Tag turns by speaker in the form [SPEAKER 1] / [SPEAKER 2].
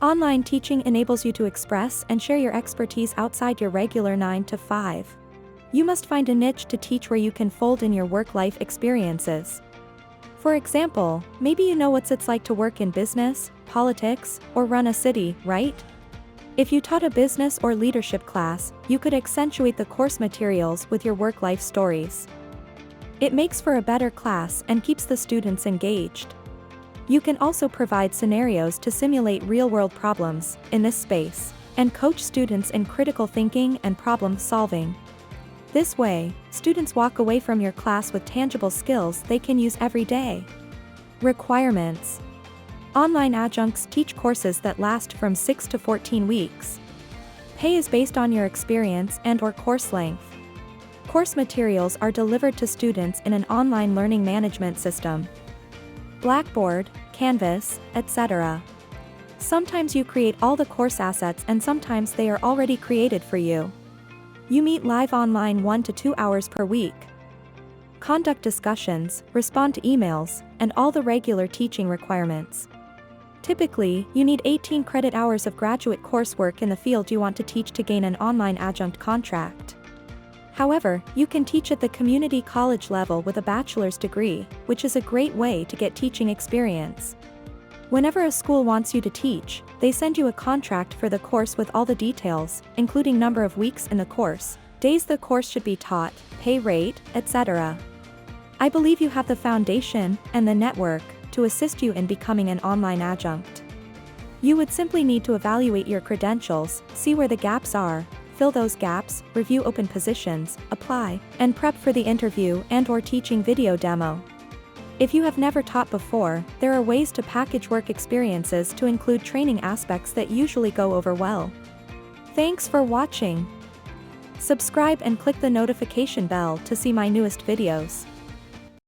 [SPEAKER 1] Online teaching enables you to express and share your expertise outside your regular 9 to 5. You must find a niche to teach where you can fold in your work-life experiences. For example, maybe you know what it's like to work in business, politics, or run a city, right? If you taught a business or leadership class, you could accentuate the course materials with your work-life stories. It makes for a better class and keeps the students engaged. You can also provide scenarios to simulate real-world problems in this space, and coach students in critical thinking and problem solving. This way, students walk away from your class with tangible skills they can use every day. Requirements. Online adjuncts teach courses that last from 6 to 14 weeks. Pay is based on your experience and/or course length. Course materials are delivered to students in an online learning management system. Blackboard, Canvas, etc. Sometimes you create all the course assets and sometimes they are already created for you. You meet live online 1 to 2 hours per week. Conduct discussions, respond to emails, and all the regular teaching requirements. Typically, you need 18 credit hours of graduate coursework in the field you want to teach to gain an online adjunct contract. However, you can teach at the community college level with a bachelor's degree, which is a great way to get teaching experience. Whenever a school wants you to teach, they send you a contract for the course with all the details, including number of weeks in the course, days the course should be taught, pay rate, etc. I believe you have the foundation and the network to assist you in becoming an online adjunct. You would simply need to evaluate your credentials, see where the gaps are, fill those gaps, review open positions, apply, and prep for the interview and/or teaching video demo. If you have never taught before, there are ways to package work experiences to include training aspects that usually go over well. Thanks for watching. Subscribe and click the notification bell to see my newest videos.